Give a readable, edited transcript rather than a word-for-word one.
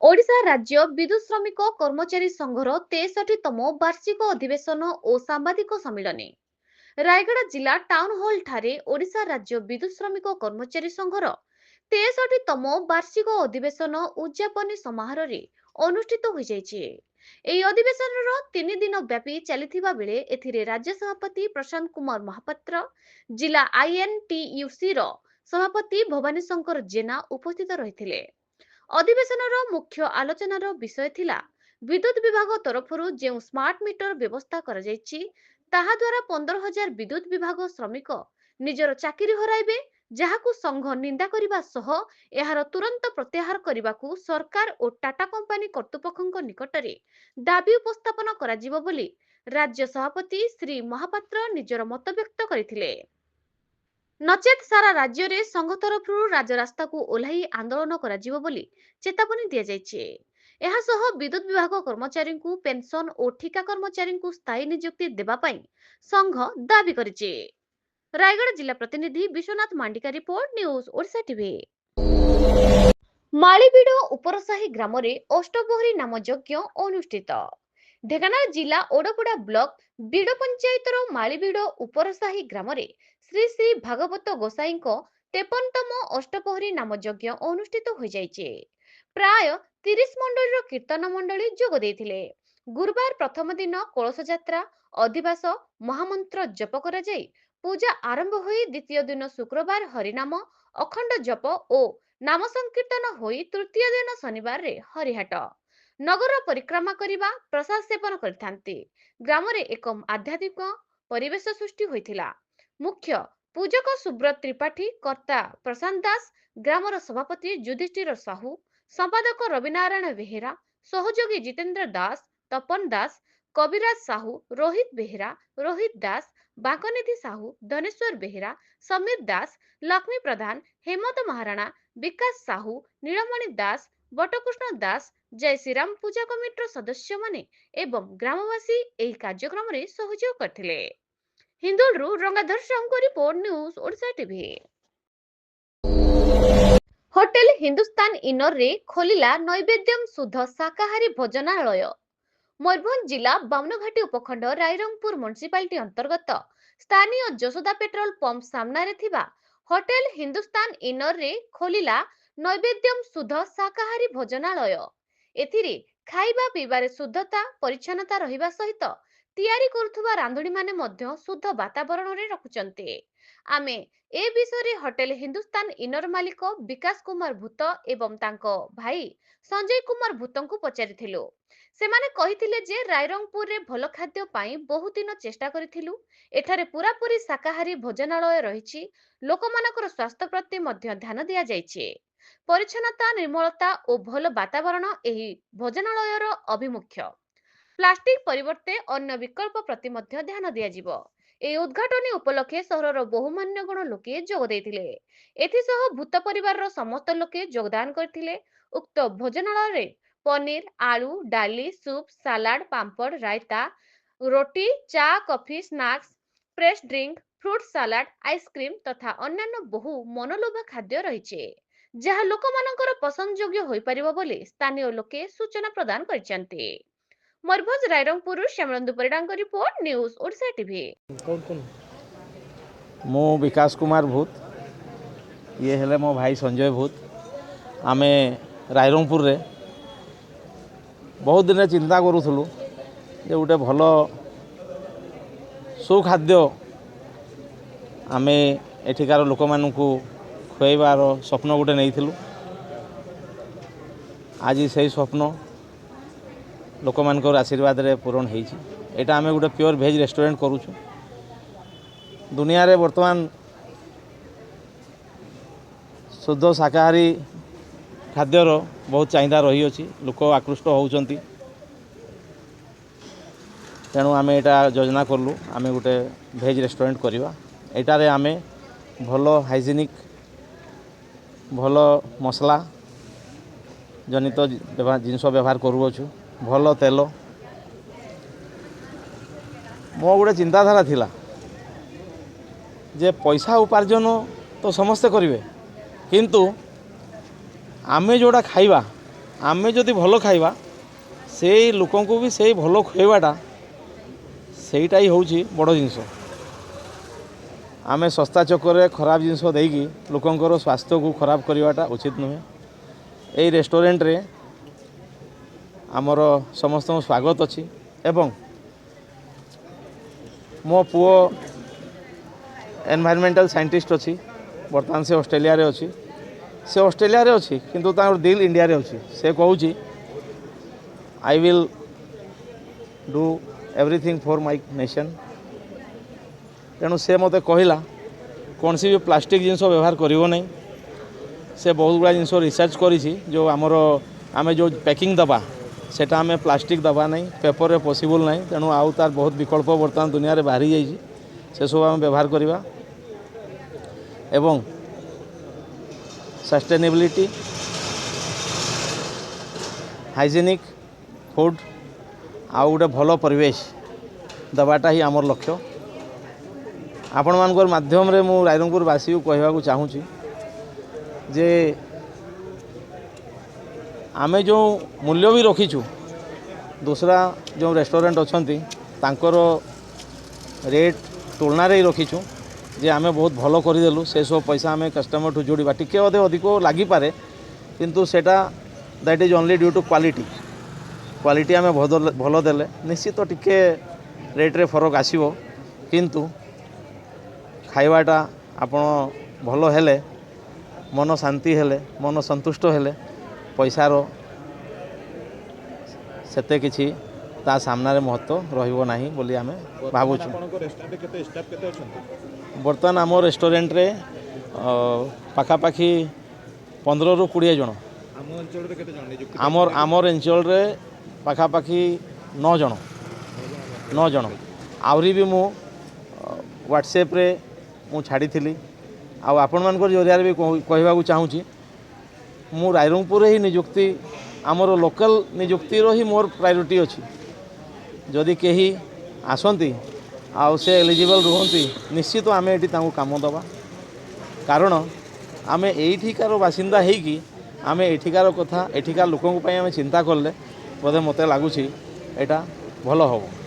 ओडिशा राज्य विद्युत श्रमिक कर्मचारी संघर 63तम वार्षिक अधिवेशन और सांबादिक सम्मिलन रायगढ़ जिला टाउन हॉल ठारे ओडिशा राज्य विद्युत श्रमिक कर्मचारी संघर 63तम वार्षिक अधिवेशन उद्यापनी समारोह अनुष्ठित हो जाइछि। ଏହି ଅଧିବେଶନର 3 ଦିନ ବ୍ୟାପୀ ଚାଲିଥିବା ବେଳେ ଏଥିରେ ରାଜ୍ୟ ସଭାପତି ପ୍ରଶାନ୍ତ କୁମାର ମହାପାତ୍ର, ଜିଲ୍ଲା ଆଇଏନଟିୟୁସି ର ସଭାପତି ଭବାନୀ ଶଙ୍କର ଜେନା ଉପସ୍ଥିତ ରହିଥିଲେ। ଅଧିବେଶନର ମୁଖ୍ୟ ଆଲୋଚନାର ବିଷୟ ଥିଲା ବିଦ୍ୟୁତ ବିଭାଗ ତରଫରୁ ଯେଉଁ ସ୍ମାର୍ଟ ମିଟର ବ୍ୟବସ୍ଥା କରାଯାଇଛି ତାହା ଦ୍ୱାରା 15,000 ବିଦ୍ୟୁତ ବିଭାଗ ଶ୍ରମିକ ନିଜର ଚାକିରି ହରାଇବେ, ଯାହାକୁ ସଂଘ ନିନ୍ଦା କରିବା ସହ ଏହାର ତୁରନ୍ତ ପ୍ରତ୍ୟାହାର କରିବାକୁ ସରକାର ଓ ଟାଟା କମ୍ପାନୀ କର୍ତ୍ତୃପକ୍ଷଙ୍କ ନିକଟରେ ଦାବି ଉପସ୍ଥାପନ କରାଯିବ ବୋଲି ରାଜ୍ୟ ସଭାପତି ଶ୍ରୀ ମହାପାତ୍ର ନିଜର ମତବ୍ୟକ୍ତ କରିଥିଲେ। ନଚେତ୍ ସାରା ରାଜ୍ୟରେ ସଂଘ ତରଫରୁ ରାଜରାସ୍ତାକୁ ଓହ୍ଲାଇ ଆନ୍ଦୋଳନ କରାଯିବ ବୋଲି ଚେତାବନୀ ଦିଆଯାଇଛି। ଏହାସହ ବିଦ୍ୟୁତ ବିଭାଗ କର୍ମଚାରୀଙ୍କୁ ପେନସନ ଓ ଠିକା କର୍ମଚାରୀଙ୍କୁ ସ୍ଥାୟୀ ନିଯୁକ୍ତି ଦେବା ପାଇଁ ସଂଘ ଦାବି କରିଛି। ରାୟଗଡ଼ ଜିଲ୍ଲା ପ୍ରତିନିଧି Biswanath Mandika report, news Odisha TV. Malibida Uparsahi ଗ୍ରାମରେ ଅଷ୍ଟପ୍ରହରୀ ନାମ ଯଜ୍ଞ ଅନୁଷ୍ଠିତ। ଢେଙ୍କାନାଳ ଜିଲ୍ଲା ଓଡପଡା ବ୍ଲକ ବିଡ଼ ପଞ୍ଚାୟତର ମାଳିବିଡ଼ ଉପରସାହି ଗ୍ରାମରେ ଶ୍ରୀ ଶ୍ରୀ ଭାଗବତ ଗୋସାଇଁଙ୍କ 53ତମ ଅଷ୍ଟପ୍ରହରୀ ନାମ ଯଜ୍ଞ ଅନୁଷ୍ଠିତ ହୋଇଯାଇଛି। ପ୍ରାୟ 30 ମଣ୍ଡଳୀର କୀର୍ତ୍ତନ ମଣ୍ଡଳୀ ଯୋଗ ଦେଇଥିଲେ। ଗୁରୁବାର ପ୍ରଥମ ଦିନ କଳସ ଯାତ୍ରା, ଅଧିବାସ, ମହାମନ୍ତ୍ର ଜପ କରାଯାଇ ପୂଜା ଆରମ୍ଭ ହୋଇ ଦ୍ୱିତୀୟ ଦିନ ଶୁକ୍ରବାର ହରିନାମ, ଅଖଣ୍ଡ ଜପ ଓ ନାମ ସଂକୀର୍ତ୍ତନ ହୋଇ ତୃତୀୟ ଦିନ ଶନିବାରରେ ହରିହାଟ ନଗର ପରିକ୍ରମା କରିବା ପ୍ରସାଦ ସେବନ କରିଥାନ୍ତି। ଗ୍ରାମରେ ଏକ ଆଧ୍ୟାତ୍ମିକ ପରିବେଶ ସୃଷ୍ଟି ହୋଇଥିଲା। ମୁଖ୍ୟ ପୂଜକ ସୁବ୍ରତ ତ୍ରିପାଠୀ, କର୍ତ୍ତା ପ୍ରଶାନ୍ତ ଦାସ, ଗ୍ରାମର ସଭାପତି ଯୁଧିଷ୍ଠିର ସାହୁ, ସମ୍ପାଦକ ରବିନାରାୟଣ ବେହେରା, ସହଯୋଗୀ ଜିତେନ୍ଦ୍ର ଦାସ, ତପନ ଦାସ, କବିରାଜ ସାହୁ, ରୋହିତ ବେହେରା, ରୋହିତ ଦାସ, ବାଙ୍କନିଧି ସାହୁ, ଧନେଶ୍ୱର ବେହେରା, ସମୀର ଦାସ, ଲକ୍ଷ୍ମୀ ପ୍ରଧାନ, ହେମନ୍ତ ମହାରାଣା, ବିକାଶ ସାହୁ, ନୀଳମଣି ଦାସ, ବଟକୃଷ୍ଣ ଦାସ, ଜୟ ଶ୍ରୀରାମ ପୂଜା କମିଟିର ସଦସ୍ୟମାନେ ଏବଂ ଗ୍ରାମବାସୀ ଏହି କାର୍ଯ୍ୟକ୍ରମରେ ସହଯୋଗ କରିଥିଲେ। ହିନ୍ଦୁଳରୁ ରଙ୍ଗାଧର ସାହୁଙ୍କ report, news Odisha TV. Hotel Hindustan ଇନରରେ ଖୋଲିଲା ନୈବେଦ୍ୟମ ଶୁଦ୍ଧ ଶାକାହାରୀ ଭୋଜନାଳୟ। ମୟୂରଭଞ୍ଜ ଜିଲ୍ଲା ବାମନଘାଟି ଉପଖଣ୍ଡ ରାଇରଙ୍ଗପୁର ମ୍ୟୁନିସିପାଲିଟି ଅନ୍ତର୍ଗତ ସ୍ଥାନୀୟ ଯଶୋଦା ପେଟ୍ରୋଲ ପମ୍ପ ସାମ୍ନାରେ ଥିବା ହୋଟେଲ ହିନ୍ଦୁସ୍ତାନ ଇନରରେ ଖୋଲିଲା ନୈବେଦ୍ୟମ ଶୁଦ୍ଧ ଶାକାହାରୀ ଭୋଜନାଳୟ। ଏଥିରେ ଖାଇବା ପିଇବାରେ ଶୁଦ୍ଧତା ପରିଚ୍ଛନ୍ନତା ରହିବା ସହିତ ତିଆରି କରୁଥିବା ରାନ୍ଧୁଣୀମାନେ ମଧ୍ୟ ଶୁଦ୍ଧ ବାତାବରଣରେ ରଖୁଛନ୍ତି। ଆମେ ଏ ବିଷୟରେ ହୋଟେଲ ହିନ୍ଦୁସ୍ତାନ ଇନର ମାଲିକ ବିକାଶ କୁମାର ଭୂତ ଏବଂ ତାଙ୍କ ଭାଇ ସଞ୍ଜୟ କୁମାର ଭୂତଙ୍କୁ ପଚାରିଥିଲୁ। ସେମାନେ କହିଥିଲେ ଯେ ରାଇରଙ୍ଗପୁରରେ ଭଲ ଖାଦ୍ୟ ପାଇଁ ବହୁତ ଦିନ ଚେଷ୍ଟା କରିଥିଲୁ। ଏଠାରେ ପୁରାପୁରି ଶାକାହାରୀ ଭୋଜନାଳୟ ରହିଛି। ଲୋକମାନଙ୍କର ସ୍ୱାସ୍ଥ୍ୟ ପ୍ରତି ମଧ୍ୟ ଧ୍ୟାନ ଦିଆଯାଇଛି। ପରିଚ୍ଛନ୍ନତା, ନିର୍ମଳତା ଓ ଭଲ ବାତାବରଣ ଏହି ଭୋଜନାଳୟର ଅଭିମୁଖ୍ୟ। ପ୍ଲାଷ୍ଟିକ ପରିବର୍ତ୍ତେ ଅନ୍ୟ ବିକଳ୍ପ ପ୍ରତି ମଧ୍ୟ ଧ୍ୟାନ ଦିଆଯିବ। ଏହି ଉଦ୍ଘାଟନୀ ଉପଲକ୍ଷେ ସହରର ବହୁ ମାନ୍ୟଗଣ୍ୟ ଲୋକେ ଯୋଗ ଦେଇଥିଲେ। ଏଥିସହ ଭୂତ ପରିବାରର ସମସ୍ତ ଲୋକେ ଯୋଗଦାନ କରିଥିଲେ। ଉକ୍ତ ଭୋଜନାଳୟରେ ପନିର, ଆଳୁ, ଡାଲି, ସୁପ୍, ସାଲାଡ, ପାମ୍ପଡ଼, ରାଇତା, ରୋଟି, ଚା, coffee, snacks, fresh drink, fruit salad, ice cream ତଥା ଅନ୍ୟାନ୍ୟ ବହୁ ମନଲୋଭା ଖାଦ୍ୟ ରହିଛି, ଯାହା ଲୋକମାନଙ୍କର ପସନ୍ଦ ଯୋଗ୍ୟ ହୋଇପାରିବ ବୋଲି ସ୍ଥାନୀୟ ଲୋକେ ସୂଚନା ପ୍ରଦାନ କରିଛନ୍ତି। ମୟୂରଭଞ୍ଜ ରାଇରଙ୍ଗପୁରରୁ ଶ୍ୟାମଳନ୍ଦୁ ପରିଡ଼ାଙ୍କ ରିପୋର୍ଟ, ନ୍ୟୁଜ ଓଡ଼ିଶା ଟିଭି। ମୁଁ ବିକାଶ କୁମାର ଭୂତ, ଇଏ ହେଲେ ମୋ ଭାଇ ସଞ୍ଜୟ ଭୂତ। ଆମେ ରାଇରଙ୍ଗପୁରରେ ବହୁତ ଦିନରେ ଚିନ୍ତା କରୁଥିଲୁ ଯେ ଗୋଟେ ଭଲ ସୁଖାଦ୍ୟ ଆମେ ଏଠିକାର ଲୋକମାନଙ୍କୁ ଖୁଆଇବାର ସ୍ୱପ୍ନ ଗୋଟେ ନେଇଥିଲୁ। ଆଜି ସେଇ ସ୍ୱପ୍ନ ଲୋକମାନଙ୍କର ଆଶୀର୍ବାଦରେ ପୂରଣ ହେଇଛି। ଏଇଟା ଆମେ ଗୋଟେ ପିଓର ଭେଜ୍ ରେଷ୍ଟୁରାଣ୍ଟ କରୁଛୁ। ଦୁନିଆରେ ବର୍ତ୍ତମାନ ଶୁଦ୍ଧ ଶାକାହାରୀ ଖାଦ୍ୟର ବହୁତ ଚାହିଦା ରହିଅଛି, ଲୋକ ଆକୃଷ୍ଟ ହେଉଛନ୍ତି। ତେଣୁ ଆମେ ଏଇଟା ଯୋଜନା କଲୁ ଆମେ ଗୋଟେ ଭେଜ୍ ରେଷ୍ଟୁରାଣ୍ଟ କରିବା। ଏଇଟାରେ ଆମେ ଭଲ ହାଇଜେନିକ୍, ଭଲ ମସଲା ଜନିତ ଜିନିଷ ବ୍ୟବହାର କରୁଅଛୁ, ଭଲ ତେଲ। ମୋ ଗୋଟେ ଚିନ୍ତାଧାରା ଥିଲା ଯେ ପଇସା ଉପାର୍ଜନ ତ ସମସ୍ତେ କରିବେ, କିନ୍ତୁ ଆମେ ଯେଉଁଟା ଖାଇବା आमे जदि भल खाइबा से लोकन को भी से भल खुआवाटा सेटा ही हूँ बड़ जिनस। आमे सस्ता चक्कर खराब जिनस देकी लोकंर स्वास्थ्य को खराब करवाटा उचित नुहे। यही रेस्टोरेंट रे आमर समस्त स्वागत अच्छी एवं मो पुओ एनवायरमेंटल साइंटिस्ट अच्छी बर्तमान से ऑस्ट्रेलिया रे अच्छी से ऑस्ट्रेलिया रे अच्छी किंतु तार दिल इंडिया रे अच्छी से कहूँ I will do everything for my nation. तेणु से मते कहला कौन सी भी प्लास्टिक जिनस व्यवहार करिवो नहीं। से बहुत गुड़ा जिनस रिसर्च करी जो आमर आमे जो पैकिंग दबा सेटा आमे प्लास्टिक दबा नहीं पेपर रे पॉसिबल नहीं। तेणु आउ तार बहुत विकल्प वर्तमान दुनिया रे बाहरी जाइए से सब आम व्यवहार करवा एवं सस्टेनेबिलिटी हाइजेनिक फूड आउ गोटे भल परिवेश दबाटा ही आमर लक्ष्य। आपण मानकर माध्यम रे मु रायरंगपुरवासी को कहवाक चाहूँगी जे आमे जो मूल्य भी रखीचु दूसरा जो रेस्टोरेंट अच्छी तांकर रेट तुलना रे रखीचु जे आमे बहुत भल करदेलु से सब पैसा आमे कस्टमर ठू जोड़ा टिके अधे अधिक लगी पारे किंतु सेटा that is only due to quality. Quality आमे भल देले निश्चित टिके रेट रे फरक आसीबो किंतु खाइबाटा आपण भल हेले मन शांति हेले मन संतुष्ट हेले पैसार सेते किछि ता सामना रे महत्व रहिबो नाही बोली आमे भाबुछु। बर्तमान आम रेस्टोरेंट रे पाखापाखि 15 ରୁ 20 जन आमर अंचल रे पाखापाखि 9 जन आवरी भी मु व्हाट्सएप रे मु छाड़ी थी आपण मान जरिया भी कहवाक चाहूँगी मु रायरंगपुर ही निजुक्ति आमर लोकल निजुक्ति ही मोर प्रायोरिटी अच्छी। जदि कहीं आसती आउ से एलिजिबल रुहंती निश्चित आम ये काम दबा कारण आम एठिकार बासिंदा होगी आम एठिकार कथा एठिकार लोकों आम चिंता कले बोधे मत लगुच एटा भल हम।